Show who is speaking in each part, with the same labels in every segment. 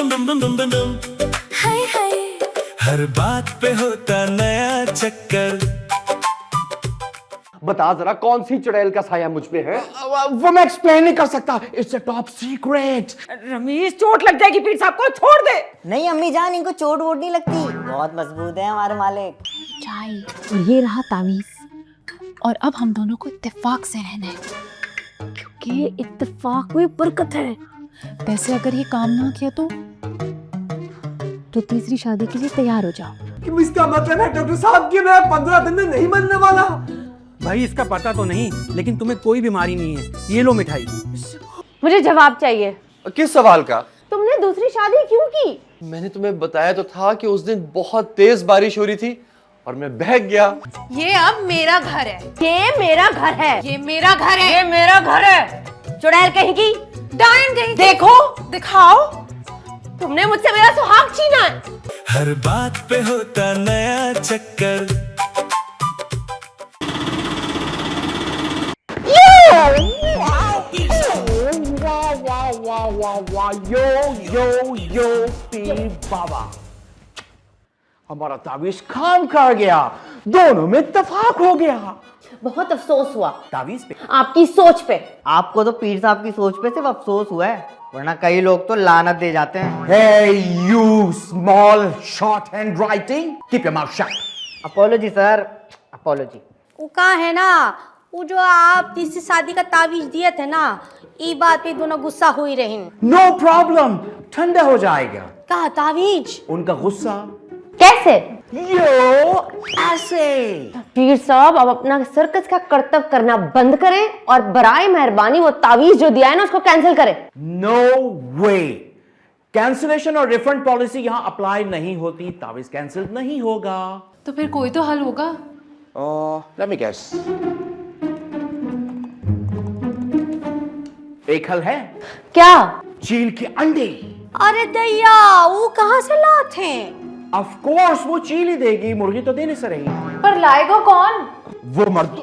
Speaker 1: हाय हाय हर बात पे होता नया चक्कर।
Speaker 2: बता जरा कौन सी चुड़ैल का साया मुझ पे है? वो मैं एक्सप्लेन नहीं कर सकता, it's a top secret.
Speaker 3: Ramesh चोट लग जाएगी पीर साहब को, छोड़ दे।
Speaker 4: नहीं अम्मी जान, इनको चोट वोट नहीं लगती, बहुत मजबूत है हमारे मालिक।
Speaker 5: चाय और ये रहा तावीज। और अब हम दोनों को इत्तेफाक से रहना है, क्योंकि इत्तेफाक में बरकत है। वैसे अगर ये काम ना किया तो तीसरी शादी के लिए तैयार हो जाओ।
Speaker 2: इसका मतलब है डॉक्टर साहब कि मैं 15 दिन में नहीं बनने वाला।
Speaker 6: भाई इसका पता तो नहीं, लेकिन तुम्हें कोई बीमारी नहीं है। ये लो मिठाई।
Speaker 3: मुझे जवाब चाहिए।
Speaker 2: किस सवाल का?
Speaker 3: तुमने दूसरी शादी क्यों की?
Speaker 2: मैंने तुम्हें बताया तो था कि उस दिन बहुत तेज बारिश हो रही थी और मैं बहक गया।
Speaker 7: ये अब मेरा घर है,
Speaker 3: ये मेरा घर है,
Speaker 7: ये मेरा घर है,
Speaker 3: ये मेरा घर है। चुड़ैल कहीं की,
Speaker 7: डायन कहीं।
Speaker 3: देखो
Speaker 7: दिखाओ।
Speaker 3: तुमने मुझसे मेरा सुहाग छीना है।
Speaker 1: हर बात पे होता नया चक्कर।
Speaker 2: यो पीर बाबा, हमारा तावीज काम कर गया, दोनों में इत्तेफाक हो गया।
Speaker 3: बहुत अफसोस हुआ
Speaker 2: तावीज पे,
Speaker 3: आपकी सोच पे।
Speaker 4: आपको तो पीर साहब की सोच पे सिर्फ अफसोस हुआ है, वरना कई लोग तो लानत दे जाते हैं।
Speaker 2: Hey you small short handwriting, keep your mouth shut.
Speaker 4: Apology sir, apology.
Speaker 7: वो कहाँ है ना, वो जो आप तीसरी शादी का तावीज दिए थे ना, ई बात पे दोनों गुस्सा हो ही रहे।
Speaker 2: No problem, ठंडा हो जाएगा
Speaker 7: कहा तावीज?
Speaker 2: उनका गुस्सा।
Speaker 3: कैसे?
Speaker 2: यो ऐसे।
Speaker 3: पीर साहब अब अपना सर्कस का कर्तव्य करना बंद करें और बराए मेहरबानी वो तावीज जो दिया है ना उसको कैंसिल करें।
Speaker 2: No way, कैंसिलेशन और रिफंड पॉलिसी यहाँ अप्लाई नहीं होती, तावीज कैंसिल नहीं होगा।
Speaker 5: तो फिर कोई तो हल होगा।
Speaker 2: Let me guess. एक हल है।
Speaker 3: क्या?
Speaker 2: चील के अंडे।
Speaker 7: अरे दैया, वो कहाँ से लाते हैं?
Speaker 2: Of course वो चील ही देगी, मुर्गी तो देने से रही।
Speaker 5: पर लाएगा कौन?
Speaker 2: वो मर्द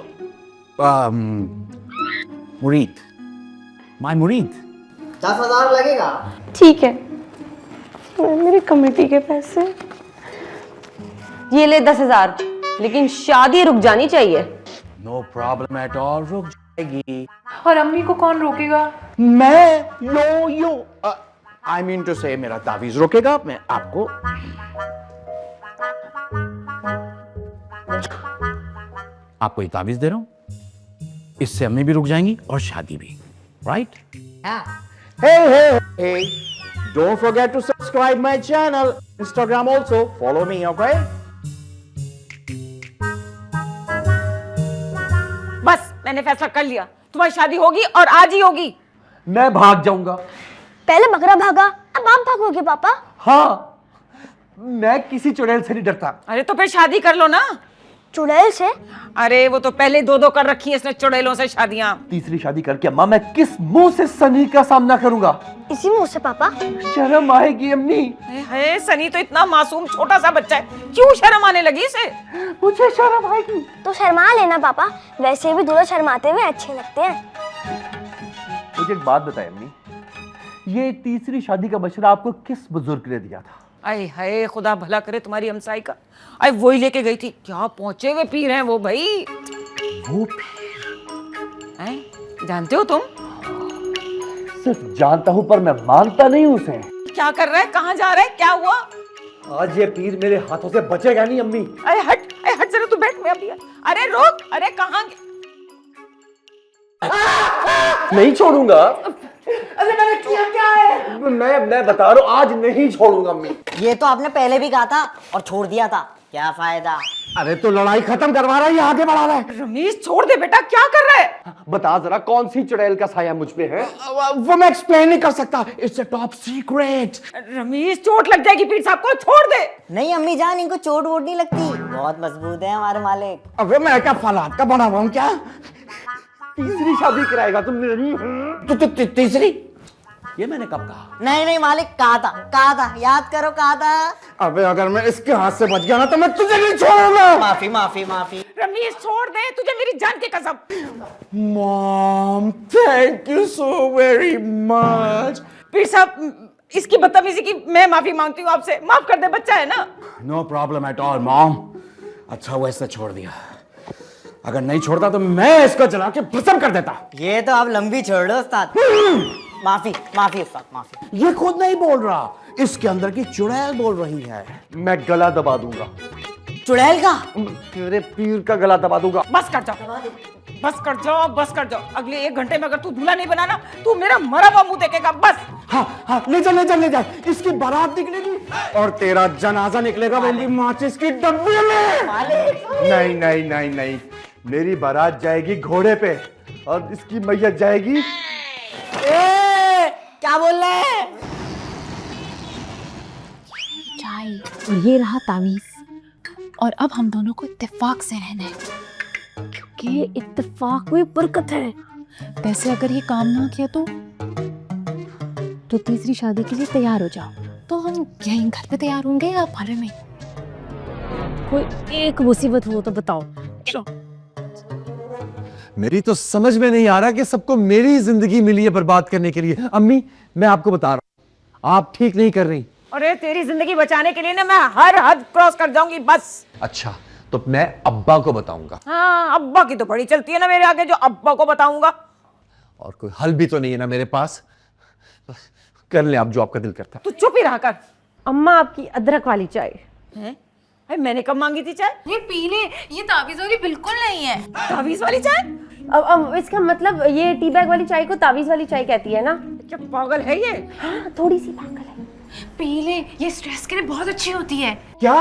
Speaker 2: मुरीद, माय मुरीद।
Speaker 4: 10,000 लगेगा।
Speaker 3: ठीक है, मेरी कमेटी के पैसे ये ले 10,000, लेकिन शादी रुक जानी चाहिए।
Speaker 2: नो प्रॉब्लम एट ऑल, रुक जाएगी।
Speaker 5: और अम्मी को कौन रोकेगा?
Speaker 2: मैं यो आई मीन टू से मेरा तावीज रोकेगा। मैं आपको आपको ये तावीज दे रहा हूं, इससे अम्मी भी रुक जाएंगी और शादी भी, right? Hey, don't forget to subscribe my channel, Instagram also, follow me, okay?
Speaker 3: बस मैंने फैसला कर लिया, तुम्हारी शादी होगी और आज ही होगी।
Speaker 2: मैं भाग जाऊंगा।
Speaker 8: पहले बकरा भागा, अब आप भागोगे पापा?
Speaker 2: हाँ, मैं किसी चुड़ैल से नहीं डरता।
Speaker 3: अरे तो फिर शादी कर लो ना।
Speaker 8: चुड़ैल से?
Speaker 3: अरे वो तो पहले दो कर रखी है इसने चुड़ैलों से शादियां।
Speaker 2: तीसरी शादी करके अम्मा मैं किस मुंह से सनी का सामना करूंगा?
Speaker 8: इसी मुंह से पापा।
Speaker 2: शर्म आएगी अम्मी।
Speaker 3: है सनी तो इतना मासूम छोटा सा बच्चा है, क्यों शर्म आने लगी इसे?
Speaker 2: मुझे शर्म आएगी।
Speaker 8: तो शर्मा लेना पापा, वैसे भी दूल्हा शर्माते हुए अच्छे लगते हैं।
Speaker 2: मुझे एक बात बताए अम्मी, ये तीसरी शादी का मशवरा आपको किस बुजुर्ग ने दिया था?
Speaker 3: अरे हाय, खुदा भला करे तुम्हारी हमसाई का। अरे वही लेके गई थी, क्या पहुंचे हुए पीर हैं वो भाई।
Speaker 2: वो पीर
Speaker 3: हैं? जानते हो तुम?
Speaker 2: सिर्फ जानता हूं पर मैं मानता नहीं हूं उसे।
Speaker 3: क्या कर रहा है, कहाँ जा रहा है, क्या हुआ?
Speaker 2: आज ये पीर मेरे हाथों से बचेगा नहीं अम्मी।
Speaker 3: अरे हट जरा, तू बैठ, मैं अभी। अरे रोक, अरे कहाँ?
Speaker 2: नहीं छोड़ूंगा। अरे मैंने किया क्या है? मैं बता रहा हूँ, आज नहीं छोड़ूंगा अम्मी।
Speaker 4: ये तो आपने पहले भी कहा था और छोड़ दिया था, क्या फायदा?
Speaker 2: अरे तो लड़ाई खत्म करवा रहा है या आगे बढ़ा रहा है?
Speaker 3: रमेश छोड़ दे बेटा, क्या कर रहा है?
Speaker 2: बता जरा कौन सी चुड़ैल का साया मुझ पे है? वो मैं एक्सप्लेन नहीं कर सकता, it's a top secret.
Speaker 3: Ramesh चोट लग जाएगी पीर साहब को, छोड़ दे।
Speaker 4: नहीं अम्मी जान, इनको चोट वोट नहीं लगती, बहुत मजबूत है हमारे मालिक।
Speaker 2: अबे मैं क्या फलाद का बना हुआ हूँ क्या? तीसरी शादी कराएगा तुम मेरी? तीसरी? ये मैंने कब कहा?
Speaker 4: नहीं मालिक, कहा था, याद करो, कहा था।
Speaker 2: अबे अगर मैं इसके हाथ से बच गया ना तो मैं तुझे नहीं छोड़ूंगा।
Speaker 4: माफी।
Speaker 3: रमेश छोड़ दे, तुझे मेरी जान की कसम।
Speaker 2: Mom, thank you so very much.
Speaker 3: पीर साहब
Speaker 9: इसकी बदतमीजी की मैं माफी मांगती हूँ आपसे, माफ कर दे, बच्चा है ना।
Speaker 2: No problem at all mom. अच्छा हुआ इसने छोड़ दिया, अगर नहीं छोड़ता तो मैं इसको जला के भस्म कर देता।
Speaker 4: ये तो आप लंबी छोड़ दो उस्ताद। माफी माफी उस्ताद माफी।
Speaker 2: ये खुद नहीं बोल रहा, इसके अंदर की चुड़ैल बोल रही है। मैं गला दबा दूंगा।
Speaker 4: चुड़ैल का?
Speaker 2: तेरे पीर का गला दबा दूंगा।
Speaker 9: बस कर जाओ, बस कर जाओ, बस कर जाओ। अगले 1 घंटे में अगर तू दूल्हा नहीं बना ना, तू मेरा मरा हुआ मुंह देखेगा। बस।
Speaker 2: हाँ हाँ, ले जा ले जा ले जा। इसकी बारात निकलेगी और तेरा जनाजा निकलेगा मेरी माचिस की डब्बी में।
Speaker 10: नहीं नहीं नहीं नहीं, मेरी बारात जाएगी घोड़े पे और इसकी मैयत जाएगी।
Speaker 4: क्या बोल रहे हैं?
Speaker 5: चाय और ये रहा तावीज, और अब हम दोनों को इत्तेफाक से रहना है, क्योंकि इत्तेफाक में बरकत है। वैसे अगर ये काम ना किया तो तीसरी शादी के लिए तैयार हो जाओ। तो हम यहीं घर पे तैयार होंगे या बाहर में? कोई एक मुसीबत हो तो बताओ।
Speaker 10: मेरी तो समझ में नहीं आ रहा कि सबको मेरी जिंदगी मिली है बर्बाद करने के लिए। अम्मी, मैं आपको बता रहा हूं, आप ठीक नहीं कर रही।
Speaker 9: अरे तेरी जिंदगी बचाने के लिए ना मैं हर हद क्रॉस कर जाऊंगी। बस।
Speaker 10: अच्छा, तो मैं अब्बा को बताऊंगा।
Speaker 9: हाँ, अब्बा की तो बड़ी चलती है ना मेरे आगे, जो अब्बा को बताऊंगा।
Speaker 10: और कोई हल भी तो नहीं है ना मेरे पास। कर ले आप जो आपका दिल करता।
Speaker 9: तू चुप ही रहा कर।
Speaker 3: अम्मा आपकी अदरक वाली चाय।
Speaker 9: हैं? अरे मैंने कब मांगी थी चाय?
Speaker 5: ये पी ले, ये तावीज वाली बिल्कुल नहीं है।
Speaker 9: तावीज वाली चाय?
Speaker 3: अब इसका मतलब ये टी बैग वाली चाय को तावीज वाली चाय कहती है ना?
Speaker 9: क्या पागल है ये?
Speaker 3: हाँ, थोड़ी सी पागल है।
Speaker 5: पी ले, ये स्ट्रेस के लिए बहुत अच्छी होती है।
Speaker 10: क्या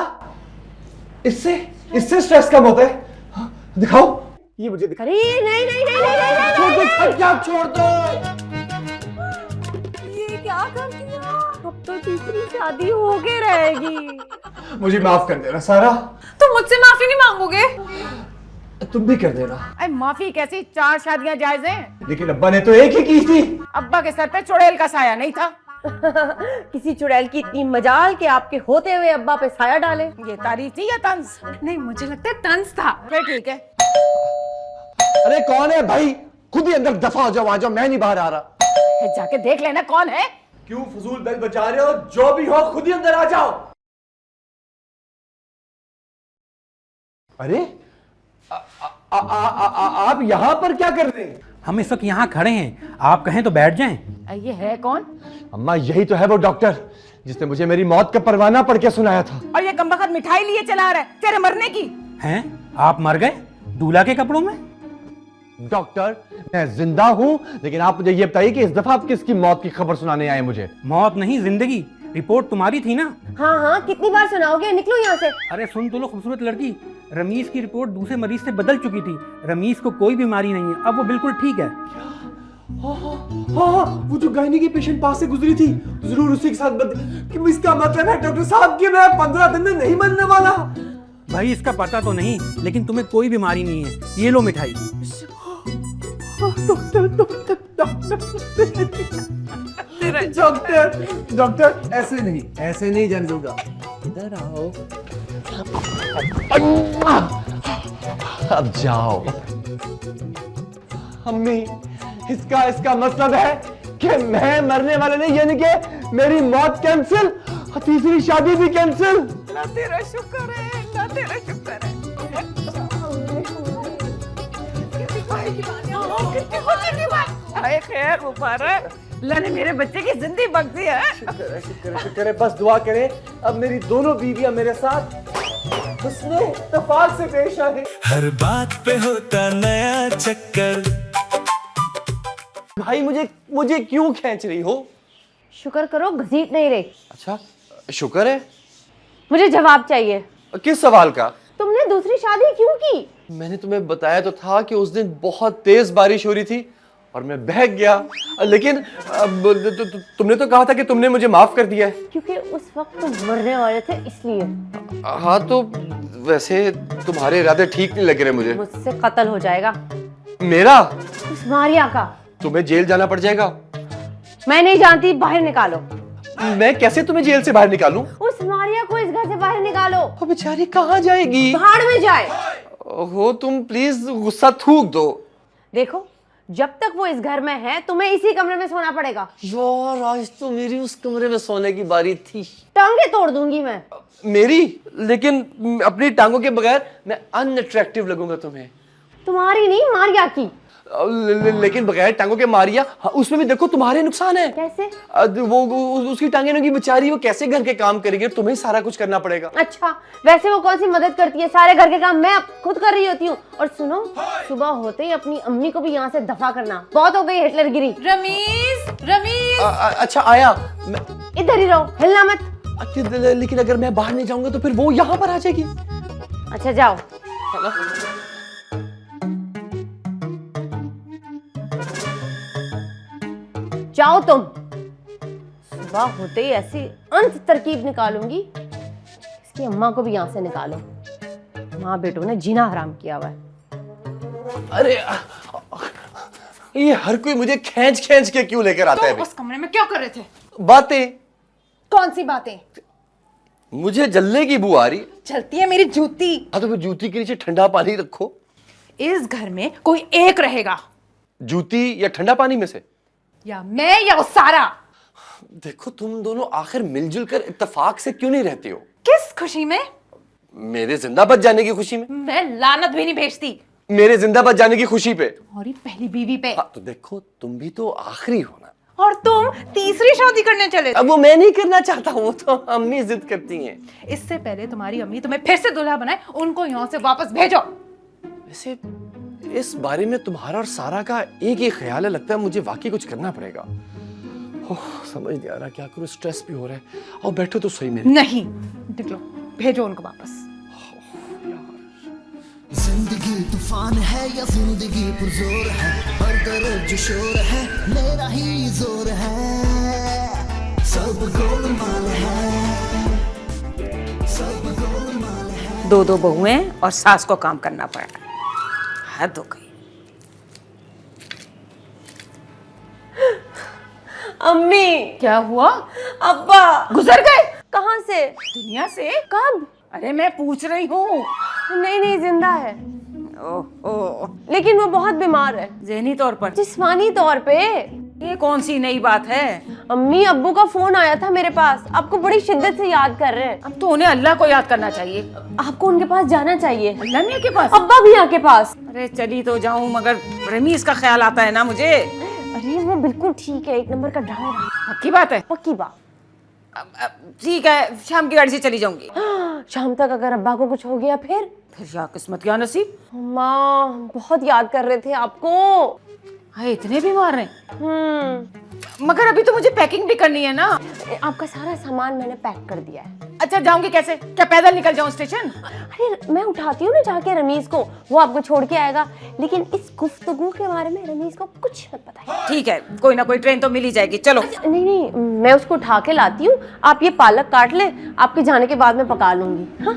Speaker 10: इससे स्ट्रेस कम होता है? हाँ, दिखाओ। ये मुझे दिखा।
Speaker 3: अरे नहीं नहीं नहीं नहीं नहीं
Speaker 2: छोड़ दो, क्या छोड़ दो।
Speaker 3: ये क्या कर दिया? अब तो तीसरी शादी हो के रहेगी।
Speaker 10: मुझे माफ कर देना सारा।
Speaker 5: तुम मुझसे माफी नहीं मांगोगे?
Speaker 10: तुम भी कर देना।
Speaker 9: अरे माफी कैसी, 4 शादियां जायज हैं।
Speaker 10: लेकिन अब्बा ने तो एक ही की थी।
Speaker 9: अब्बा के सर पे चुड़ैल का साया नहीं था।
Speaker 3: किसी चुड़ैल की इतनी मजाल कि आपके होते हुए अब्बा पे साया डाले।
Speaker 9: ये तारीफ थी या तंज?
Speaker 5: नहीं, मुझे लगता है तंज था।
Speaker 9: फिर ठीक है।
Speaker 10: अरे कौन है भाई? खुद ही अंदर दफा हो जाओ, आ जाओ, मैं नहीं बाहर आ रहा।
Speaker 9: जाके देख लेना कौन है।
Speaker 10: क्यों फजूल बेल बजा रहे हो? जो भी हो खुद ही अंदर आ जाओ। अरे आप यहां पर क्या कर रहे हैं?
Speaker 6: हम इस वक्त यहाँ खड़े हैं, आप कहें तो बैठ जाएं।
Speaker 9: ये है कौन?
Speaker 10: अम्मा, यही तो है वो डॉक्टर जिसने मुझे मेरी मौत का परवाना पढ़ के सुनाया था।
Speaker 9: और ये कमबख्त मिठाई लिए चला रहा है तेरे मरने की।
Speaker 6: हैं? आप मर गए दूल्हा के कपड़ों में?
Speaker 10: डॉक्टर, मैं जिंदा हूं, लेकिन आप मुझे ये बताइए कि इस दफा आप किसकी मौत की खबर सुनाने आए मुझे?
Speaker 6: मौत नहीं, जिंदगी। रिपोर्ट तुम्हारी थी ना?
Speaker 3: हाँ हाँ, कितनी बार सुनाओगे? निकलो यहाँ से।
Speaker 6: अरे सुन तो लो खूबसूरत लड़की, रमीज की रिपोर्ट दूसरे मरीज से बदल चुकी थी। रमीज को कोई बीमारी नहीं है, अब वो बिल्कुल ठीक है।
Speaker 10: हाँ, वो जो गायनी की पेशेंट पास से गुजरी थी, जरूर उसी के साथ कि इसका मतलब है डॉक्टर साहब कि मैं 15 दिन में नहीं मरने वाला।
Speaker 6: भाई इसका पता तो नहीं, लेकिन तुम्हें कोई बीमारी नहीं है। ये लो मिठाई।
Speaker 10: डॉक्टर ऐसे नहीं जाने दूंगा। इधर आओ। अब जाओ। अम्मी, इसका मतलब है कि मैं मरने वाला नहीं, यानी कि मेरी मौत कैंसिल और तीसरी शादी भी कैंसिल।
Speaker 9: ना तेरा शुक्र है, ना तेरा शुक्र है। खैर मुबारक, अल्लाह ने मेरे बच्चे की जिंदगी बख्शी है।
Speaker 10: शुक्र है, बस दुआ करें अब मेरी दोनों बीवियां मेरे साथ हुस्ने इत्तेफाक से पेश आए।
Speaker 1: हर बात पे होता नया चक्कर।
Speaker 10: भाई मुझे क्यों खींच रही हो?
Speaker 3: शुक्र करो घसीट नहीं रही।
Speaker 10: अच्छा, शुक्र है।
Speaker 3: मुझे जवाब चाहिए।
Speaker 10: किस सवाल का?
Speaker 3: तुमने दूसरी शादी क्यों की?
Speaker 10: मैंने तुम्हें बताया तो था कि उस दिन बहुत तेज बारिश हो रही थी और मैं बहक गया, लेकिन तुमने तो कहा था कि तुमने मुझे माफ कर दिया है।
Speaker 3: क्योंकि उस वक्त तुम मरने वाले थे इसलिए।
Speaker 10: हाँ, तो वैसे तुम्हारे इरादे ठीक नहीं लग रहे मुझे।
Speaker 3: मुझसे कत्ल हो जाएगा।
Speaker 10: मेरा?
Speaker 3: उस मारिया का।
Speaker 10: तुम्हें जेल जाना पड़ जाएगा।
Speaker 3: मैं नहीं जानती, बाहर निकालो।
Speaker 10: मैं कैसे तुम्हें जेल से बाहर निकालूं?
Speaker 3: उस मारिया को इस घर से बाहर निकालो।
Speaker 10: वो बेचारी कहाँ जाएगी?
Speaker 3: भाड़ में जाए।
Speaker 10: हो, तुम प्लीज गुस्सा थूक दो।
Speaker 3: देखो, जब तक वो इस घर में है तुम्हें इसी कमरे में सोना पड़ेगा।
Speaker 10: यार आज तो मेरी उस कमरे में सोने की बारी थी।
Speaker 3: टांगे तोड़ दूंगी मैं।
Speaker 10: मेरी? लेकिन अपनी टांगों के बगैर मैं अनअट्रैक्टिव लगूंगा तुम्हें।
Speaker 3: तुम्हारी नहीं, मारिया की।
Speaker 10: लेकिन बगैर टांगों के मारिया, हाँ, उसमें भी देखो तुम्हारे नुकसान है।
Speaker 3: कैसे?
Speaker 10: उसकी टांगे नंगी बेचारी, वो कैसे घर के काम करेगी? तुम्हें सारा कुछ करना पड़ेगा।
Speaker 3: अच्छा, वैसे वो कौन सी मदद करती है? सारे घर के काम मैं अब खुद कर रही होती हूँ। और सुनो, सुबह होते ही अपनी अम्मी को भी यहाँ से दफा करना। बहुत हो गई हिटलरगिरी।
Speaker 5: रमीज, रमीज।
Speaker 10: अच्छा आया,
Speaker 3: इधर ही रहो, हिलना मत।
Speaker 10: लेकिन अगर मैं बाहर नहीं जाऊंगा तो फिर वो यहाँ पर आ जाएगी।
Speaker 3: अच्छा जाओ। जाओ तुम। सुबह होते ही ऐसी अंत तरकीब निकालूंगी, इसकी अम्मा को भी यहाँ से निकालो। माँ बेटों ने जीना हराम किया हुआ है।
Speaker 10: अरे ये हर कोई मुझे खींच खींच के क्यों लेकर आता है?
Speaker 5: उस कमरे में क्या कर रहे थे?
Speaker 10: बातें।
Speaker 5: कौन सी बातें?
Speaker 10: मुझे जलने की बू आ रही।
Speaker 5: चलती है मेरी जूती।
Speaker 10: हाँ तो फिर जूती के नीचे ठंडा पानी रखो।
Speaker 5: इस घर में कोई एक रहेगा।
Speaker 10: जूती या ठंडा पानी में से?
Speaker 5: या मैं या वो सारा।
Speaker 10: देखो तुम दोनों आखिर मिलजुल कर इत्तेफाक से क्यों नहीं रहती हो?
Speaker 5: किस खुशी में?
Speaker 10: मेरे जिंदा बच जाने की खुशी में।
Speaker 5: मैं लानत भी नहीं भेजती।
Speaker 10: मेरे जिंदा बच जाने की खुशी पे।
Speaker 5: और ये पहली बीवी पे।
Speaker 10: हाँ, तो देखो तुम भी तो आखिरी हो ना।
Speaker 5: और तुम तीसरी शादी करने चले।
Speaker 10: अब वो मैं नहीं करना चाहता हूँ, तो अम्मी जिद करती हैं।
Speaker 5: इससे पहले तुम्हारी अम्मी तुम्हें फिर से दूल्हा बनाए, उनको यहाँ से वापस भेजो।
Speaker 10: वैसे इस बारे में तुम्हारा और सारा का एक ही ख्याल है, लगता है मुझे वाकई कुछ करना पड़ेगा। ओह, समझ नहीं आ रहा क्या करूं, स्ट्रेस भी हो रहा है। और बैठो तो सही मेरे।
Speaker 5: नहीं, निकलो, भेजो उनको वापस।
Speaker 1: जिंदगी तूफान है या जिंदगी पुरजोर है, हर तरफ जो शोर है मेरा ही जोर है। सब गोलमाल है, सब गोलमाल है।
Speaker 9: दो दो बहुएं और सास को काम करना पड़ा। हद हो गई।
Speaker 3: अम्मी।
Speaker 5: क्या हुआ?
Speaker 3: अब्बा
Speaker 9: गुजर गए
Speaker 3: कहाँ से?
Speaker 9: दुनिया से?
Speaker 3: कब?
Speaker 9: अरे मैं पूछ रही हूँ।
Speaker 3: नहीं नहीं, जिंदा है।
Speaker 9: ओह,
Speaker 3: लेकिन वो बहुत बीमार है।
Speaker 9: ज़हनी तौर पर?
Speaker 3: जिस्मानी तौर पे।
Speaker 9: ये कौन सी नई बात है?
Speaker 3: अम्मी, अब्बू का फोन आया था मेरे पास, आपको बड़ी शिद्दत से याद कर रहे हैं।
Speaker 9: अब तो उन्हें अल्लाह को याद करना चाहिए।
Speaker 3: आपको उनके पास जाना चाहिए।
Speaker 9: अल्लाह मियां के पास?
Speaker 3: अब्बा भी आपके पास।
Speaker 9: अरे चली तो जाऊं, मगर रमीज का ख्याल आता है ना मुझे।
Speaker 3: अरे वो बिल्कुल ठीक है, एक नंबर का ड्राइवर।
Speaker 9: पक्की बात है?
Speaker 3: पक्की बात।
Speaker 9: ठीक है, शाम की गाड़ी से चली जाऊंगी।
Speaker 3: शाम तक अगर अब्बा को कुछ हो गया फिर
Speaker 9: या किस्मत क्या नसीब।
Speaker 3: माँ बहुत याद कर रहे थे आपको।
Speaker 9: हाय, इतने बीमार हैं? मगर अभी तो मुझे पैकिंग भी करनी है ना।
Speaker 3: आपका सारा सामान मैंने पैक कर दिया है।
Speaker 9: अच्छा, जाऊंगी कैसे? क्या पैदल निकल जाऊं स्टेशन?
Speaker 3: अरे मैं उठाती हूँ ना जाके रमीज को, वो आपको छोड़ के आएगा। लेकिन इस गुफ्तगू के बारे में रमीज को कुछ मत बताइए।
Speaker 9: ठीक है, कोई ना कोई ट्रेन तो मिल ही जाएगी। चलो।
Speaker 3: नहीं नहीं, मैं उसको उठा के लाती हूँ। आप ये पालक काट ले, आपके जाने के बाद मैं पका लूंगी। हाँ?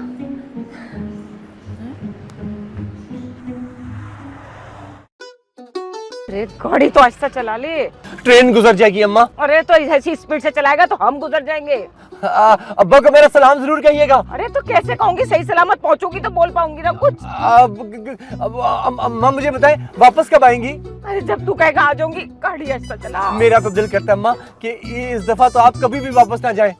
Speaker 9: अरे गाड़ी तो आहिस्ता चला ले।
Speaker 10: ट्रेन गुजर जाएगी अम्मा।
Speaker 9: अरे तो ऐसी स्पीड से चलाएगा तो हम गुजर जाएंगे।
Speaker 10: अब्बा को मेरा सलाम जरूर कहिएगा।
Speaker 9: अरे तो कैसे कहूंगी? सही सलामत पहुंचूंगी तो बोल पाऊंगी ना कुछ।
Speaker 10: अम्मा मुझे बताएं वापस कब आएंगी?
Speaker 9: अरे जब तू कहेगा आ जाऊंगी। गाड़ी आहिस्ता चला।
Speaker 10: मेरा तो दिल करता है अम्मा कि इस दफा तो आप कभी भी वापस ना जाएं।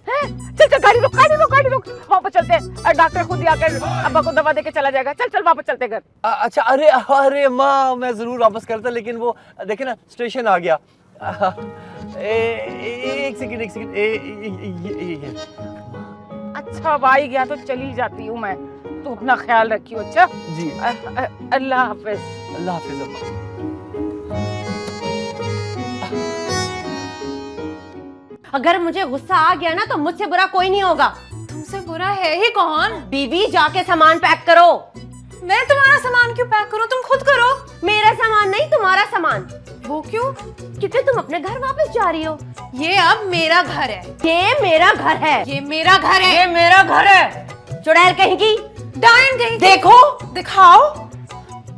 Speaker 9: चल चल, गाड़ी रोक, गाड़ी रोक, गाड़ी रोक। वापस चलते हैं। डॉक्टर खुद ही आकर अब्बा को दवा देके चला जाएगा। चल चल, वापस चलते घर।
Speaker 10: अच्छा, अरे अरे अम्मा, मैं जरूर वापस करता, लेकिन वो देखे ना स्टेशन आ गया। एक सेकंड, एक सेकंड। ये
Speaker 9: अच्छा, अब आई गया तो चली जाती हूँ मैं। तू अपना ख्याल रखियो। अच्छा
Speaker 10: जी।
Speaker 9: अल्लाह हाफिज।
Speaker 10: अल्लाह हाफिज अम्मा।
Speaker 3: अगर मुझे गुस्सा आ गया ना तो मुझसे बुरा कोई नहीं होगा।
Speaker 5: तुमसे बुरा है ही कौन?
Speaker 3: बीबी, जाके सामान पैक करो।
Speaker 5: मैं तुम्हारा सामान क्यों पैक करूं? तुम खुद करो।
Speaker 3: मेरा सामान नहीं, तुम्हारा सामान।
Speaker 5: वो क्यों?
Speaker 3: क्योंकि तुम अपने घर वापस जा रही हो।
Speaker 5: ये अब मेरा घर है।
Speaker 3: ये मेरा घर है।
Speaker 5: ये मेरा घर है।
Speaker 3: ये मेरा घर है। चुड़ैल कहीं की,
Speaker 5: डायन कहीं की।
Speaker 3: देखो,
Speaker 5: दिखाओ।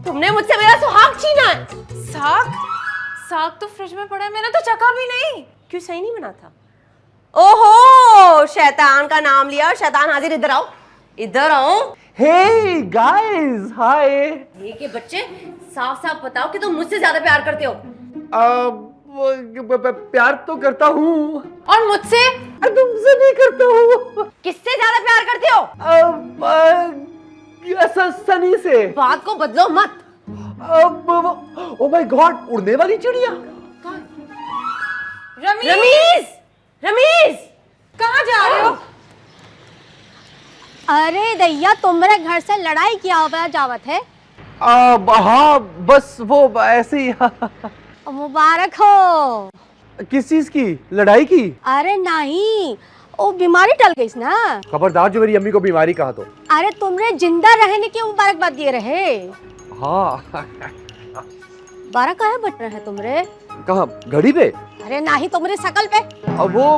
Speaker 3: तुमने मुझसे मेरा सुहाग छीना है।
Speaker 5: साग? साग तो फ्रिज में पड़ा है, मैंने तो चखा भी नहीं।
Speaker 3: क्यों सही नहीं बना था? ओहो, शैतान का नाम लिया और शैतान हाजिर। इधर आओ। इधर आओ।
Speaker 2: हे गाइस, हाय।
Speaker 3: ये के बच्चे, साफ साफ बताओ कि तुम मुझसे ज्यादा प्यार करते हो।
Speaker 10: प्यार तो करता हूँ।
Speaker 3: और मुझसे?
Speaker 10: तुमसे नहीं करता हूँ।
Speaker 3: किससे ज्यादा प्यार करते हो?
Speaker 10: सनी से।
Speaker 3: बात को बदलो मत।
Speaker 10: ओ माय गॉड, उड़ने वाली चिड़िया।
Speaker 3: रमीज, रमीज,
Speaker 7: कहाँ जा रहे हो? अरे दैया, तुम्हारे घर से लड़ाई की आवाज आवत है।
Speaker 10: हाँ, बस वो ऐसे ही।
Speaker 7: मुबारक हो।
Speaker 10: किस चीज की? लड़ाई की?
Speaker 7: अरे नहीं, वो बीमारी टल गई ना।
Speaker 10: खबरदार जो मेरी अम्मी को बीमारी कहा तो।
Speaker 7: अरे तुमने जिंदा रहने की मुबारकबाद दिए रहे।
Speaker 10: हाँ।
Speaker 7: 12 काहे बट रहे तुमरे?
Speaker 10: कहाँ? घड़ी पे?
Speaker 7: अरे नहीं, तुम्हारी शकल पे।
Speaker 10: अब वो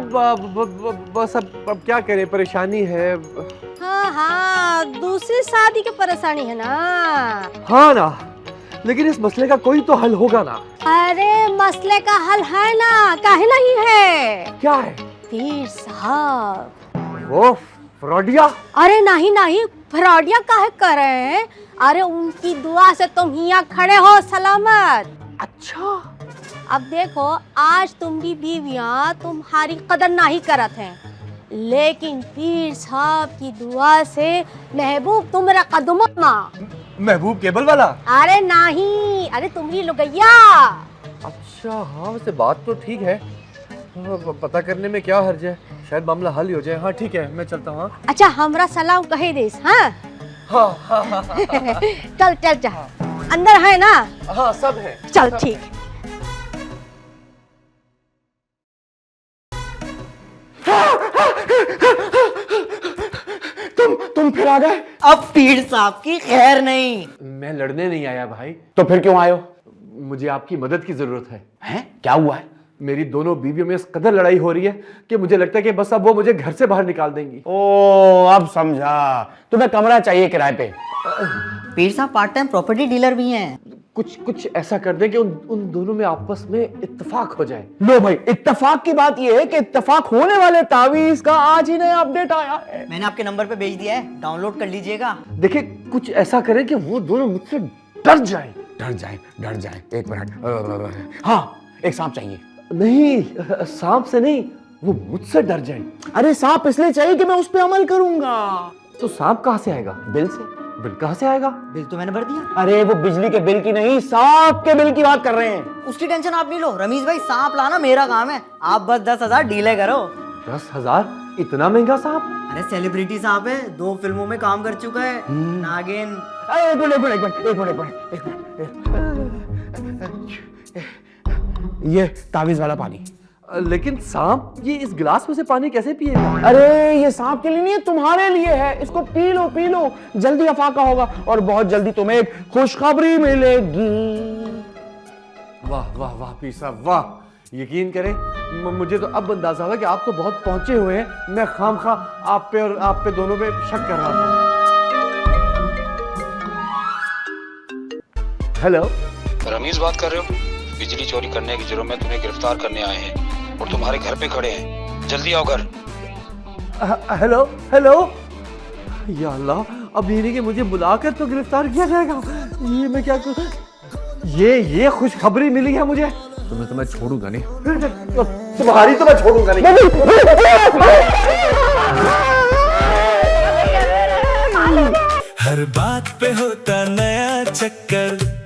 Speaker 10: बस अब क्या करें, परेशानी है।
Speaker 7: हाँ हाँ, दूसरी शादी की परेशानी है ना।
Speaker 10: हाँ ना, लेकिन इस मसले का कोई तो हल होगा ना।
Speaker 7: अरे मसले का हल है ना, काहे नहीं है?
Speaker 10: क्या है?
Speaker 7: पीर साहब।
Speaker 10: वो फ्रॉडिया?
Speaker 7: अरे नहीं नहीं, फ्रॉडिया काहे कर रहे हैं? अरे उनकी दुआ से तुम यहाँ खड़े हो सलामत।
Speaker 10: अच्छा।
Speaker 7: अब देखो, आज तुम्हारी बीवियां तुम्हारी कदर नहीं करत हैं, लेकिन पीर साहब की दुआ से महबूब तुम्हारा कदमों में।
Speaker 10: महबूब केबल वाला?
Speaker 7: अरे नहीं, अरे तुम्हारी लुगैया।
Speaker 10: अच्छा हाँ, वैसे बात तो ठीक है। पता करने में क्या हर्ज है, शायद मामला हल ही हो जाए। हाँ ठीक है, मैं चलता हूँ।
Speaker 7: अच्छा, हमरा सलाम कहे देस। हाँ
Speaker 10: हाँ हाँ हाँ।
Speaker 7: चल चल चल, अंदर है ना?
Speaker 10: हाँ सब है।
Speaker 7: चल ठीक है।
Speaker 2: तुम फिर आ गए?
Speaker 4: अब पीर साहब की खैर नहीं।
Speaker 10: मैं लड़ने नहीं आया भाई।
Speaker 2: तो फिर क्यों आए हो?
Speaker 10: मुझे आपकी मदद की जरूरत है।
Speaker 2: हैं? क्या हुआ है?
Speaker 10: मेरी दोनों बीवियों में इस कदर लड़ाई हो रही है कि मुझे लगता है कि बस अब वो मुझे घर से बाहर निकाल देंगी।
Speaker 2: ओ, अब समझा। तुम्हें कमरा चाहिए किराए पे?
Speaker 4: पीर साहब पार्ट टाइम प्रॉपर्टी डीलर भी हैं।
Speaker 10: कुछ ऐसा कर दें कि उन दोनों में आपस में इत्तेफाक हो जाए।
Speaker 2: लो भाई, इत्तेफाक की बात यह है कि इत्तेफाक होने वाले तावीज का आज ही नया अपडेट आया है।
Speaker 4: मैंने आपके नंबर पे भेज दिया है, डाउनलोड कर लीजिएगा।
Speaker 10: देखिए, कुछ ऐसा करें कि वो दोनों मुझसे डर जाएं।
Speaker 2: डर जाए। एक मिनट। हाँ, एक सांप चाहिए।
Speaker 10: नहीं, सांप से नहीं, वो मुझसे डर जाए।
Speaker 2: अरे सांप इसलिए चाहिए कि मैं उस पर अमल करूंगा।
Speaker 10: तो सांप कहाँ से आएगा?
Speaker 2: बिल से।
Speaker 10: बिल कहाँ से आएगा?
Speaker 4: बिल तो मैंने भर दिया।
Speaker 2: अरे वो बिजली के बिल की नहीं, सांप के बिल की बात कर रहे हैं।
Speaker 4: उसकी टेंशन आप नहीं लो रमीज भाई, सांप लाना मेरा काम है। आप बस 10,000 डीले करो।
Speaker 10: 10,000? इतना महंगा सांप?
Speaker 4: अरे सेलिब्रिटी सांप है, 2 फिल्मों में काम कर चुका है। नागिन।
Speaker 2: एक मिनट। ये तावीज वाला पानी।
Speaker 10: लेकिन सांप ये इस गिलास में से पानी कैसे पिएगा?
Speaker 2: अरे ये सांप के लिए नहीं है, तुम्हारे लिए है। इसको पी लो, जल्दी अफाका होगा और बहुत जल्दी तुम्हें एक खुशखबरी मिलेगी।
Speaker 10: वाह वाह वाह पीर साहब, वाह। यकीन करें, मुझे तो अब अंदाजा हुआ कि आप तो बहुत पहुंचे हुए हैं। मैं खामखा आप पे और आप पे दोनों पे शक कर रहा था। हेलो,
Speaker 11: रमीज बात कर रहे हो? बिजली चोरी करने के जुर्म में तुम्हें गिरफ्तार करने आए हैं और तुम्हारे घर पे खड़े हैं। जल्दी आओ घर।
Speaker 10: हेलो। या अल्लाह, अब ये नहीं कि मुझे बुलाकर तो गिरफ्तार किया जाएगा। ये मैं क्या करूं? ये खुशखबरी मिली है मुझे। तुम्हें तो मैं छोड़ूंगा नहीं। तुम्हारी तो मैं छोड़ूंगा नहीं।
Speaker 12: हर बात पे होता नया चक्कर।